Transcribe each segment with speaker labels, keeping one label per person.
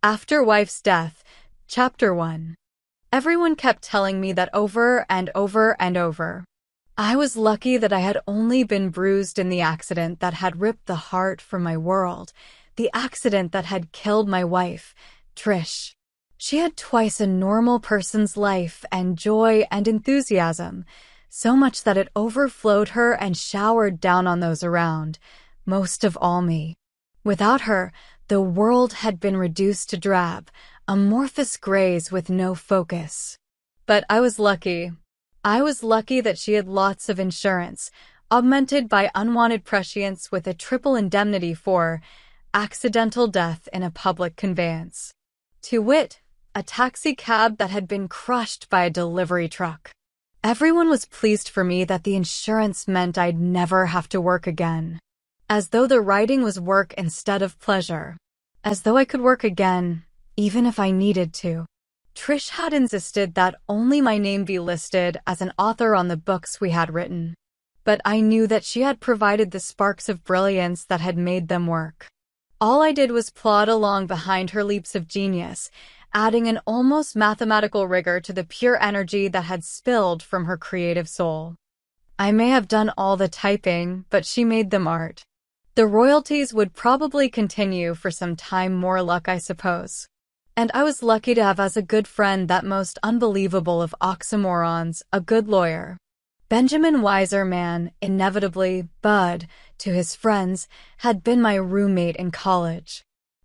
Speaker 1: After wife's death, Chapter 1. Everyone kept telling me that over and over and over. I was lucky that I had only been bruised in the accident that had ripped the heart from my world, the accident that had killed my wife, Trish. She had twice a normal person's life and joy and enthusiasm, so much that it overflowed her and showered down on those around, most of all me. Without her, the world had been reduced to drab, amorphous grays with no focus. But I was lucky. I was lucky that she had lots of insurance, augmented by unwanted prescience with a triple indemnity for accidental death in a public conveyance. To wit, a taxi cab that had been crushed by a delivery truck. Everyone was pleased for me that the insurance meant I'd never have to work again. As though the writing was work instead of pleasure. As though I could work again, even if I needed to. Trish had insisted that only my name be listed as an author on the books we had written. But I knew that she had provided the sparks of brilliance that had made them work. All I did was plod along behind her leaps of genius, adding an almost mathematical rigor to the pure energy that had spilled from her creative soul. I may have done all the typing, but she made them art. The royalties would probably continue for some time, more luck, I suppose. And I was lucky to have as a good friend that most unbelievable of oxymorons, a good lawyer. Benjamin Weiserman, inevitably Bud, to his friends, had been my roommate in college.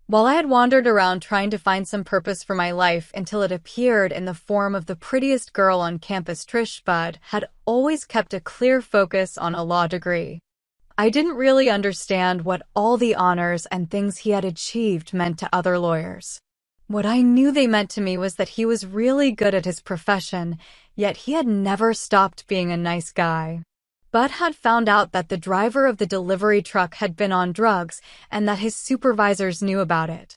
Speaker 1: While I had wandered around trying to find some purpose for my life until it appeared in the form of the prettiest girl on campus, Trish, Bud had always kept a clear focus on a law degree. I didn't really understand what all the honors and things he had achieved meant to other lawyers. What I knew they meant to me was that he was really good at his profession, yet he had never stopped being a nice guy. Bud had found out that the driver of the delivery truck had been on drugs and that his supervisors knew about it.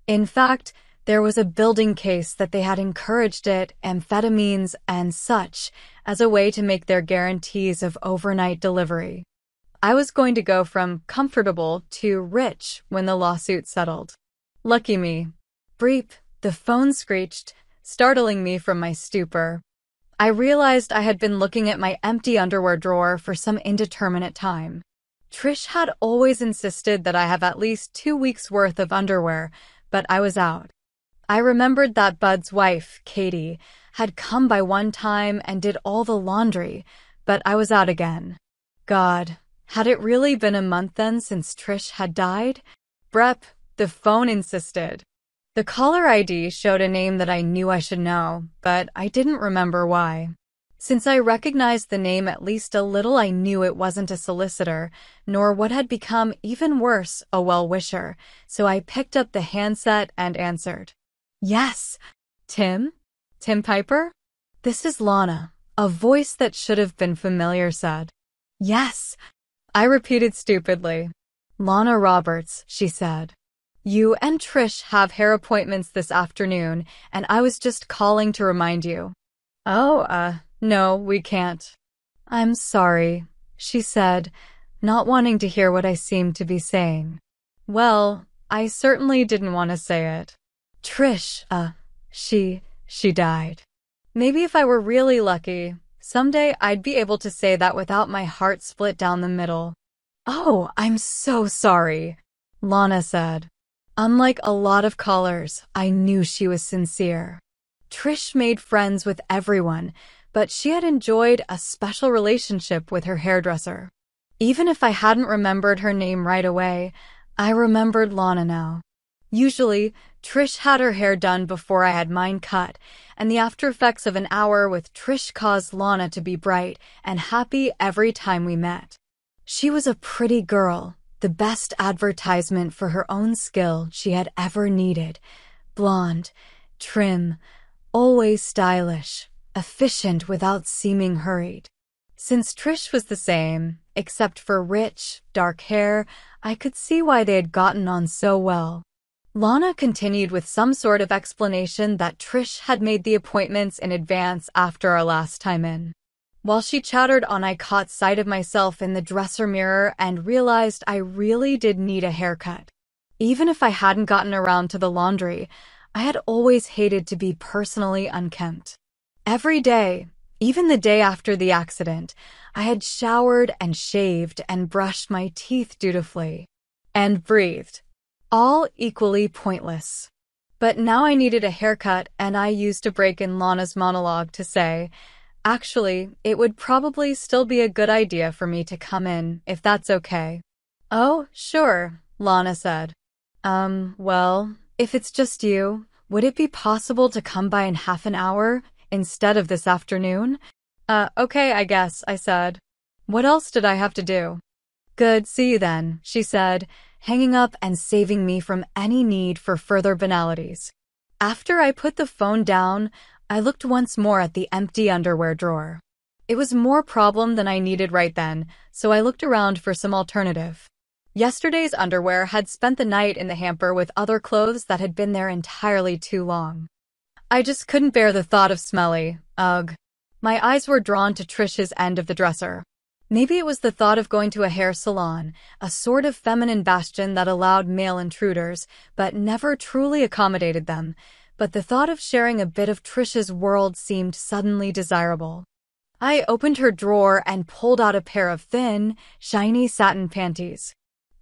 Speaker 1: In fact, there was a building case that they had encouraged it, amphetamines and such, as a way to make their guarantees of overnight delivery. I was going to go from comfortable to rich when the lawsuit settled. Lucky me. Breep, the phone screeched, startling me from my stupor. I realized I had been looking at my empty underwear drawer for some indeterminate time. Trish had always insisted that I have at least 2 weeks' worth of underwear, but I was out. I remembered that Bud's wife, Katie, had come by one time and did all the laundry, but I was out again. God, had it really been a month then since Trish had died? Brep, the phone insisted. The caller ID showed a name that I knew I should know, but I didn't remember why. Since I recognized the name at least a little, I knew it wasn't a solicitor, nor what had become even worse, a well-wisher, so I picked up the handset and answered. Yes. Tim? Tim Piper? This is Lonna, a voice that should have been familiar said. Yes. I repeated stupidly. Lonna Roberts, she said. You and Trish have hair appointments this afternoon, and I was just calling to remind you. Oh, no, we can't. I'm sorry, she said, not wanting to hear what I seemed to be saying. Well, I certainly didn't want to say it. Trish, she died. Maybe if I were really lucky, someday I'd be able to say that without my heart split down the middle. Oh, I'm so sorry, Lonna said. Unlike a lot of callers, I knew she was sincere. Trish made friends with everyone, but she had enjoyed a special relationship with her hairdresser. Even if I hadn't remembered her name right away, I remembered Lonna now. Usually, Trish had her hair done before I had mine cut, and the after effects of an hour with Trish caused Lonna to be bright and happy every time we met. She was a pretty girl, the best advertisement for her own skill she had ever needed. Blonde, trim, always stylish, efficient without seeming hurried. Since Trish was the same, except for rich, dark hair, I could see why they had gotten on so well. Lonna continued with some sort of explanation that Trish had made the appointments in advance after our last time in. While she chattered on, I caught sight of myself in the dresser mirror and realized I really did need a haircut. Even if I hadn't gotten around to the laundry, I had always hated to be personally unkempt. Every day, even the day after the accident, I had showered and shaved and brushed my teeth dutifully. And breathed. All equally pointless. But now I needed a haircut, and I used a break in Lonna's monologue to say, actually, it would probably still be a good idea for me to come in, if that's okay. Oh, sure, Lonna said. Well, if it's just you, would it be possible to come by in half an hour instead of this afternoon? Okay, I guess, I said. What else did I have to do? Good, see you then, she said, hanging up and saving me from any need for further banalities. After I put the phone down, I looked once more at the empty underwear drawer. It was more problem than I needed right then, so I looked around for some alternative. Yesterday's underwear had spent the night in the hamper with other clothes that had been there entirely too long. I just couldn't bear the thought of smelly, ugh. My eyes were drawn to Trish's end of the dresser. Maybe it was the thought of going to a hair salon, a sort of feminine bastion that allowed male intruders, but never truly accommodated them. But the thought of sharing a bit of Trish's world seemed suddenly desirable. I opened her drawer and pulled out a pair of thin, shiny satin panties.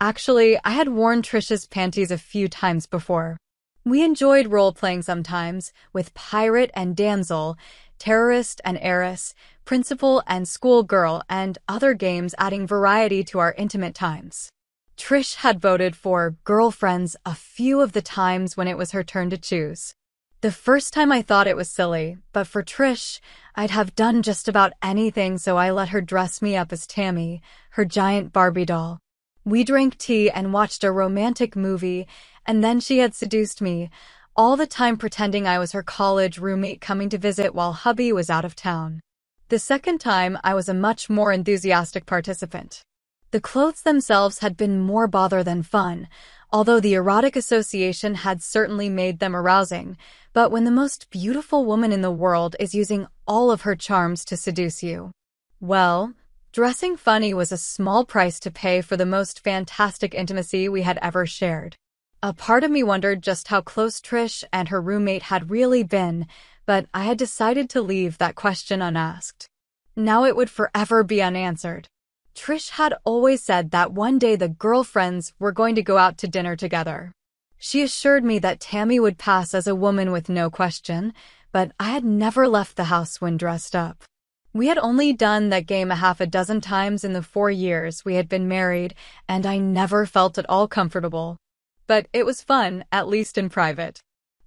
Speaker 1: Actually, I had worn Trish's panties a few times before. We enjoyed role-playing sometimes, with pirate and damsel, terrorist and heiress, principal and schoolgirl, and other games adding variety to our intimate times. Trish had voted for girlfriends a few of the times when it was her turn to choose. The first time I thought it was silly, but for Trish, I'd have done just about anything, so I let her dress me up as Tammy, her giant Barbie doll. We drank tea and watched a romantic movie, and then she had seduced me, all the time pretending I was her college roommate coming to visit while hubby was out of town. The second time, I was a much more enthusiastic participant. The clothes themselves had been more bother than fun, although the erotic association had certainly made them arousing. But when the most beautiful woman in the world is using all of her charms to seduce you, well, dressing funny was a small price to pay for the most fantastic intimacy we had ever shared. A part of me wondered just how close Trish and her roommate had really been, but I had decided to leave that question unasked. Now it would forever be unanswered. Trish had always said that one day the girlfriends were going to go out to dinner together. She assured me that Tammy would pass as a woman with no question, but I had never left the house when dressed up. We had only done that game a half a dozen times in the 4 years we had been married, and I never felt at all comfortable. But it was fun, at least in private.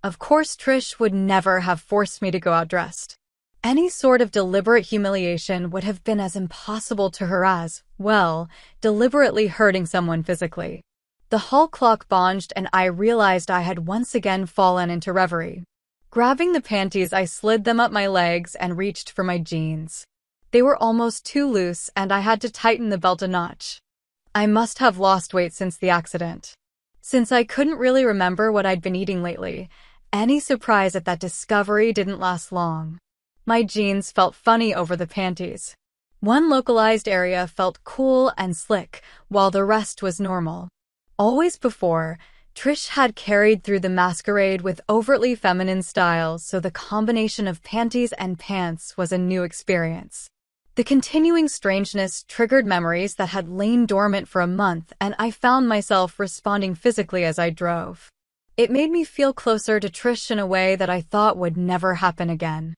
Speaker 1: Of course, Trish would never have forced me to go out dressed. Any sort of deliberate humiliation would have been as impossible to her as, well, deliberately hurting someone physically. The hall clock bonged and I realized I had once again fallen into reverie. Grabbing the panties, I slid them up my legs and reached for my jeans. They were almost too loose and I had to tighten the belt a notch. I must have lost weight since the accident. Since I couldn't really remember what I'd been eating lately, any surprise at that discovery didn't last long. My jeans felt funny over the panties. One localized area felt cool and slick, while the rest was normal. Always before, Trish had carried through the masquerade with overtly feminine styles, so the combination of panties and pants was a new experience. The continuing strangeness triggered memories that had lain dormant for a month, and I found myself responding physically as I drove. It made me feel closer to Trish in a way that I thought would never happen again.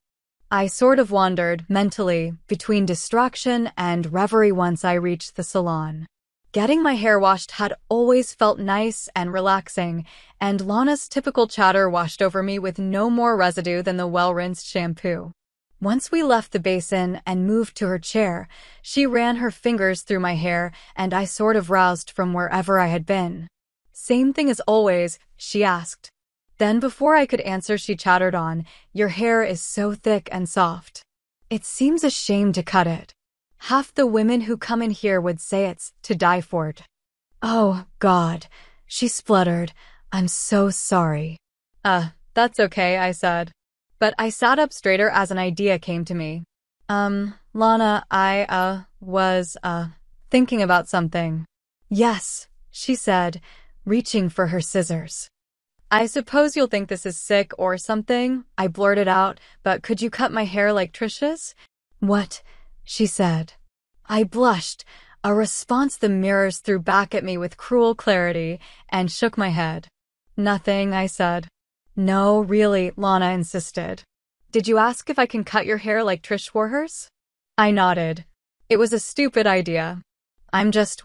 Speaker 1: I sort of wandered, mentally, between distraction and reverie once I reached the salon. Getting my hair washed had always felt nice and relaxing, and Lonna's typical chatter washed over me with no more residue than the well-rinsed shampoo. Once we left the basin and moved to her chair, she ran her fingers through my hair, and I sort of roused from wherever I had been. "Same thing as always?" she asked. Then before I could answer, she chattered on, "Your hair is so thick and soft. It seems a shame to cut it. Half the women who come in here would say it's to die for." "Oh, God," she spluttered. "I'm so sorry." That's okay," I said. But I sat up straighter as an idea came to me. Lonna, I was thinking about something." "Yes," she said, reaching for her scissors. "I suppose you'll think this is sick or something," I blurted out, "but could you cut my hair like Trish's?" "What?" she said. I blushed, a response the mirrors threw back at me with cruel clarity, and shook my head. "Nothing," I said. "No, really," Lonna insisted. "Did you ask if I can cut your hair like Trish wore hers?" I nodded. It was a stupid idea. I just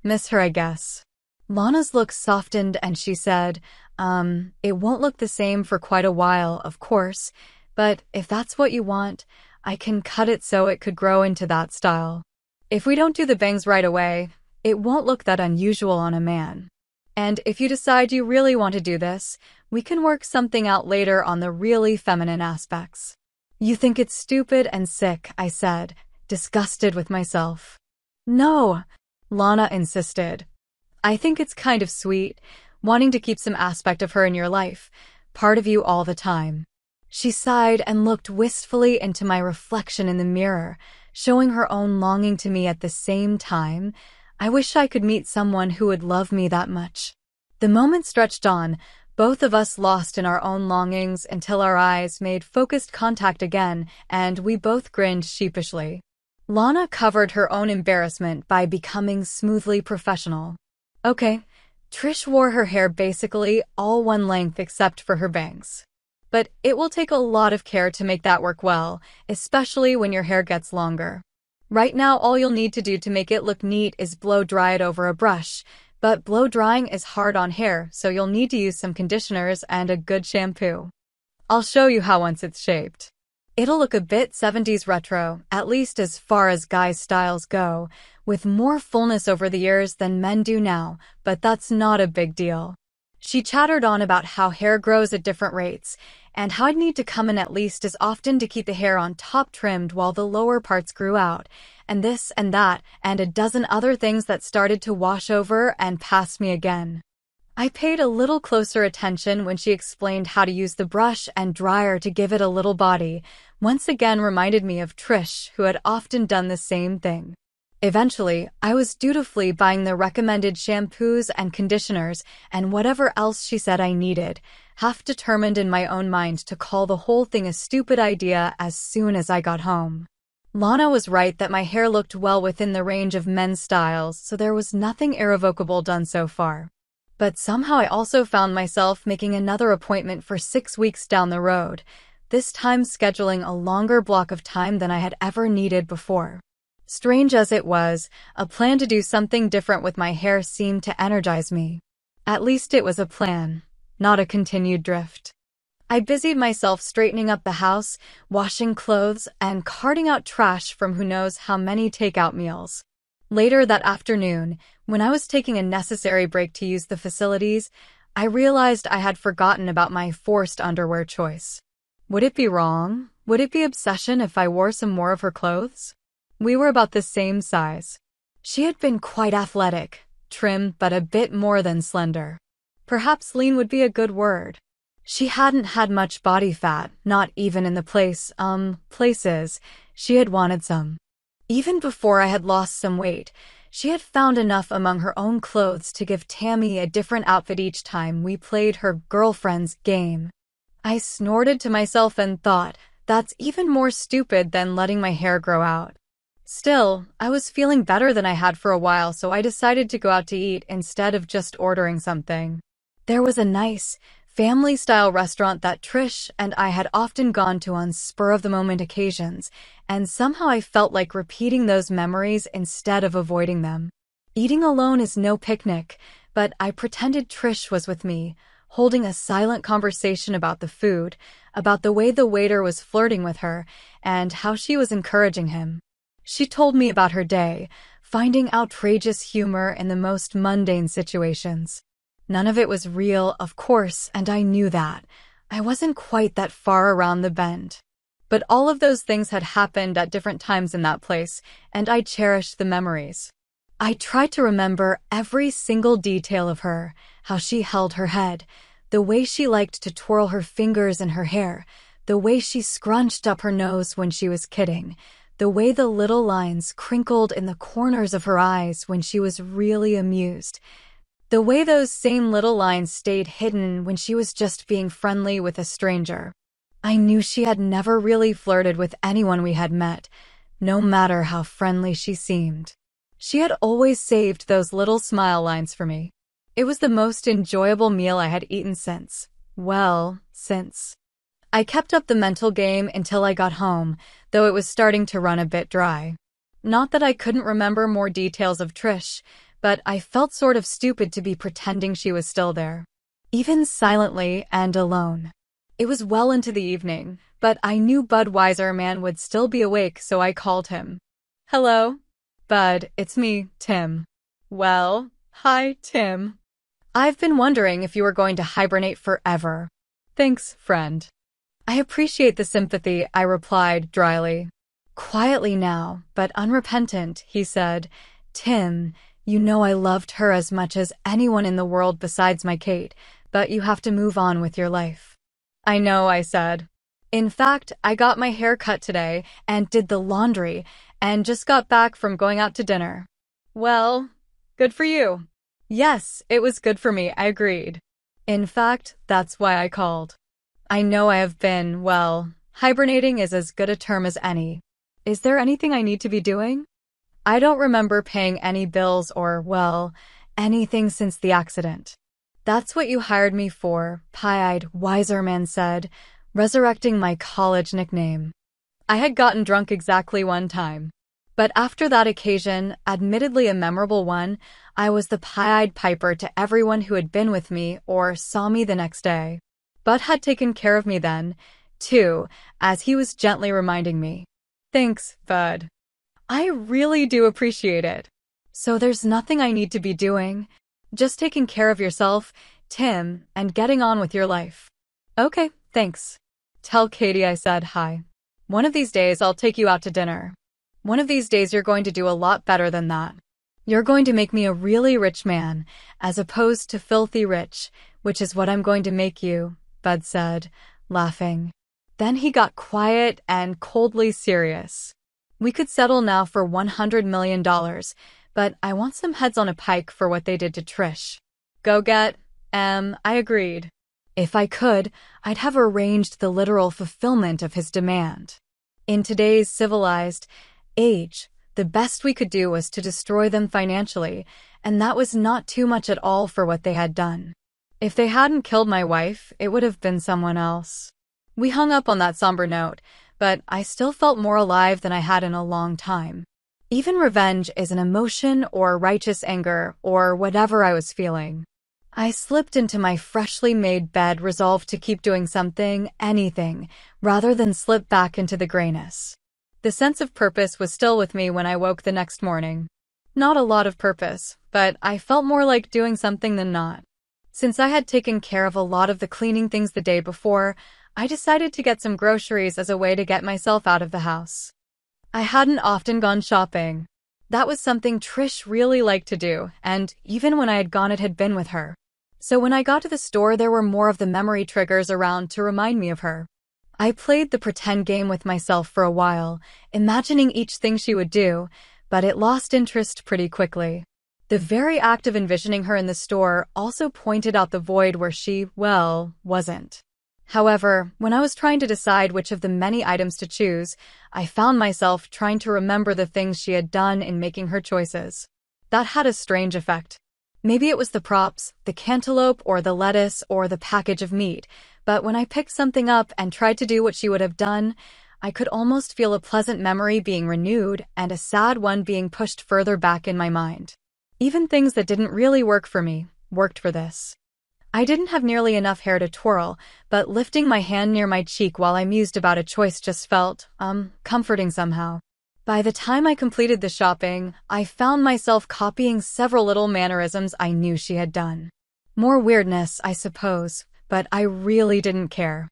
Speaker 1: miss her, I guess. Lonna's look softened and she said, it won't look the same for quite a while, of course, but if that's what you want, I can cut it so it could grow into that style. If we don't do the bangs right away, it won't look that unusual on a man. And if you decide you really want to do this, we can work something out later on the really feminine aspects. You think it's stupid and sick, I said, disgusted with myself. No, Lonna insisted. I think it's kind of sweet, wanting to keep some aspect of her in your life, part of you all the time. She sighed and looked wistfully into my reflection in the mirror, showing her own longing to me at the same time. I wish I could meet someone who would love me that much. The moment stretched on, both of us lost in our own longings until our eyes made focused contact again, and we both grinned sheepishly. Lonna covered her own embarrassment by becoming smoothly professional. Okay, Trish wore her hair basically all one length except for her bangs. But it will take a lot of care to make that work well, especially when your hair gets longer. Right now, all you'll need to do to make it look neat is blow dry it over a brush, but blow drying is hard on hair, so you'll need to use some conditioners and a good shampoo. I'll show you how once it's shaped. It'll look a bit 70s retro, at least as far as guys' styles go, with more fullness over the years than men do now, but that's not a big deal. She chattered on about how hair grows at different rates, and how I'd need to come in at least as often to keep the hair on top trimmed while the lower parts grew out, and this and that, and a dozen other things that started to wash over and pass me again. I paid a little closer attention when she explained how to use the brush and dryer to give it a little body, once again reminded me of Trish, who had often done the same thing. Eventually, I was dutifully buying the recommended shampoos and conditioners and whatever else she said I needed, half determined in my own mind to call the whole thing a stupid idea as soon as I got home. Lonna was right that my hair looked well within the range of men's styles, so there was nothing irrevocable done so far. But somehow I also found myself making another appointment for 6 weeks down the road, this time scheduling a longer block of time than I had ever needed before. Strange as it was, a plan to do something different with my hair seemed to energize me. At least it was a plan, not a continued drift. I busied myself straightening up the house, washing clothes, and carting out trash from who knows how many takeout meals. Later that afternoon, when I was taking a necessary break to use the facilities, I realized I had forgotten about my forced underwear choice. Would it be wrong? Would it be obsession if I wore some more of her clothes? We were about the same size. She had been quite athletic, trim, but a bit more than slender. Perhaps lean would be a good word. She hadn't had much body fat, not even in the places she had wanted some. Even before I had lost some weight, she had found enough among her own clothes to give Tammy a different outfit each time we played her girlfriend's game. I snorted to myself and thought, that's even more stupid than letting my hair grow out. Still, I was feeling better than I had for a while, so I decided to go out to eat instead of just ordering something. There was a nice, family-style restaurant that Trish and I had often gone to on spur-of-the-moment occasions, and somehow I felt like repeating those memories instead of avoiding them. Eating alone is no picnic, but I pretended Trish was with me, holding a silent conversation about the food, about the way the waiter was flirting with her, and how she was encouraging him. She told me about her day, finding outrageous humor in the most mundane situations. None of it was real, of course, and I knew that. I wasn't quite that far around the bend. But all of those things had happened at different times in that place, and I cherished the memories. I tried to remember every single detail of her, how she held her head, the way she liked to twirl her fingers in her hair, the way she scrunched up her nose when she was kidding, the way the little lines crinkled in the corners of her eyes when she was really amused. The way those same little lines stayed hidden when she was just being friendly with a stranger. I knew she had never really flirted with anyone we had met, no matter how friendly she seemed. She had always saved those little smile lines for me. It was the most enjoyable meal I had eaten since. I kept up the mental game until I got home, though it was starting to run a bit dry. Not that I couldn't remember more details of Trish, but I felt sort of stupid to be pretending she was still there, even silently and alone. It was well into the evening, but I knew Budweiser man would still be awake, so I called him. "Hello? Bud, it's me, Tim." "Well, hi, Tim. I've been wondering if you were going to hibernate forever." "Thanks, friend." "I appreciate the sympathy," I replied dryly. Quietly now, but unrepentant, he said, "Tim, you know I loved her as much as anyone in the world besides my Kate, but you have to move on with your life." "I know," I said. "In fact, I got my hair cut today and did the laundry and just got back from going out to dinner." "Well, good for you." "Yes, it was good for me," I agreed. "In fact, that's why I called. I know I have been, well, hibernating is as good a term as any. Is there anything I need to be doing? I don't remember paying any bills or, well, anything since the accident." "That's what you hired me for," pie-eyed wiser man said, resurrecting my college nickname. I had gotten drunk exactly one time. But after that occasion, admittedly a memorable one, I was the pie-eyed piper to everyone who had been with me or saw me the next day. Bud had taken care of me then, too, as he was gently reminding me. "Thanks, Bud. I really do appreciate it. So there's nothing I need to be doing. Just taking care of yourself, Tim, and getting on with your life." "Okay, thanks. Tell Katie I said hi. One of these days I'll take you out to dinner. One of these days you're going to do a lot better than that. You're going to make me a really rich man, as opposed to filthy rich, which is what I'm going to make you," Bud said, laughing. Then he got quiet and coldly serious. "We could settle now for $100 million, but I want some heads on a pike for what they did to Trish." "Go get, I agreed. If I could, I'd have arranged the literal fulfillment of his demand. In today's civilized age, the best we could do was to destroy them financially, and that was not too much at all for what they had done. If they hadn't killed my wife, it would have been someone else." We hung up on that somber note, but I still felt more alive than I had in a long time. Even revenge is an emotion or righteous anger or whatever I was feeling. I slipped into my freshly made bed, resolved to keep doing something, anything, rather than slip back into the grayness. The sense of purpose was still with me when I woke the next morning. Not a lot of purpose, but I felt more like doing something than not. Since I had taken care of a lot of the cleaning things the day before, I decided to get some groceries as a way to get myself out of the house. I hadn't often gone shopping. That was something Trish really liked to do, and even when I had gone, it had been with her. So when I got to the store, there were more of the memory triggers around to remind me of her. I played the pretend game with myself for a while, imagining each thing she would do, but it lost interest pretty quickly. The very act of envisioning her in the store also pointed out the void where she, well, wasn't. However, when I was trying to decide which of the many items to choose, I found myself trying to remember the things she had done in making her choices. That had a strange effect. Maybe it was the props, the cantaloupe or the lettuce or the package of meat, but when I picked something up and tried to do what she would have done, I could almost feel a pleasant memory being renewed and a sad one being pushed further back in my mind. Even things that didn't really work for me worked for this. I didn't have nearly enough hair to twirl, but lifting my hand near my cheek while I mused about a choice just felt, comforting somehow. By the time I completed the shopping, I found myself copying several little mannerisms I knew she had done. More weirdness, I suppose, but I really didn't care.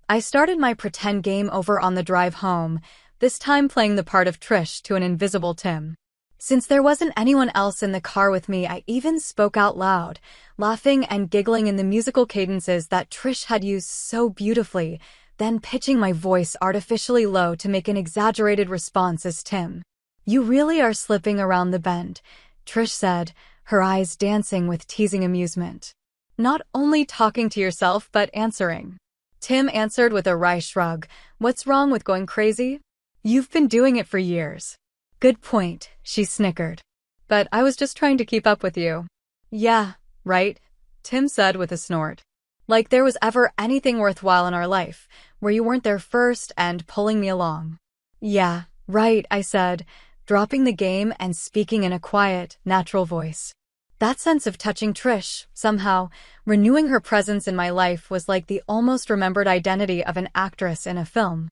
Speaker 1: I started my pretend game over on the drive home, this time playing the part of Trish to an invisible Tim. Since there wasn't anyone else in the car with me, I even spoke out loud, laughing and giggling in the musical cadences that Trish had used so beautifully, then pitching my voice artificially low to make an exaggerated response as Tim. "You really are slipping around the bend," Trish said, her eyes dancing with teasing amusement. Not only talking to yourself, but answering. Tim answered with a wry shrug. What's wrong with going crazy? You've been doing it for years. Good point, she snickered. But I was just trying to keep up with you. Yeah, right, Tim said with a snort. Like there was ever anything worthwhile in our life, where you weren't there first and pulling me along. Yeah, right, I said, dropping the game and speaking in a quiet, natural voice. That sense of touching Trish, somehow, renewing her presence in my life was like the almost remembered identity of an actress in a film.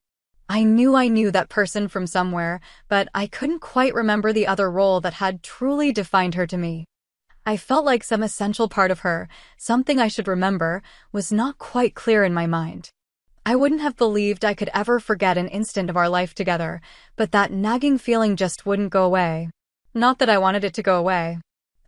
Speaker 1: I knew that person from somewhere, but I couldn't quite remember the other role that had truly defined her to me. I felt like some essential part of her, something I should remember, was not quite clear in my mind. I wouldn't have believed I could ever forget an instant of our life together, but that nagging feeling just wouldn't go away. Not that I wanted it to go away.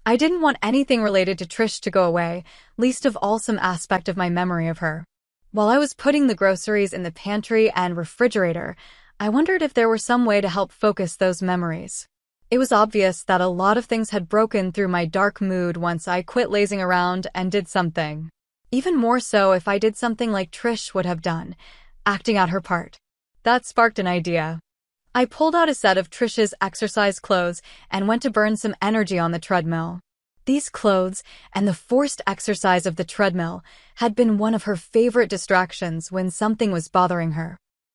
Speaker 1: I didn't want anything related to Trish to go away, least of all some aspect of my memory of her. While I was putting the groceries in the pantry and refrigerator, I wondered if there were some way to help focus those memories. It was obvious that a lot of things had broken through my dark mood once I quit lazing around and did something. Even more so if I did something like Trish would have done, acting out her part. That sparked an idea. I pulled out a set of Trish's exercise clothes and went to burn some energy on the treadmill. These clothes and the forced exercise of the treadmill had been one of her favorite distractions when something was bothering her.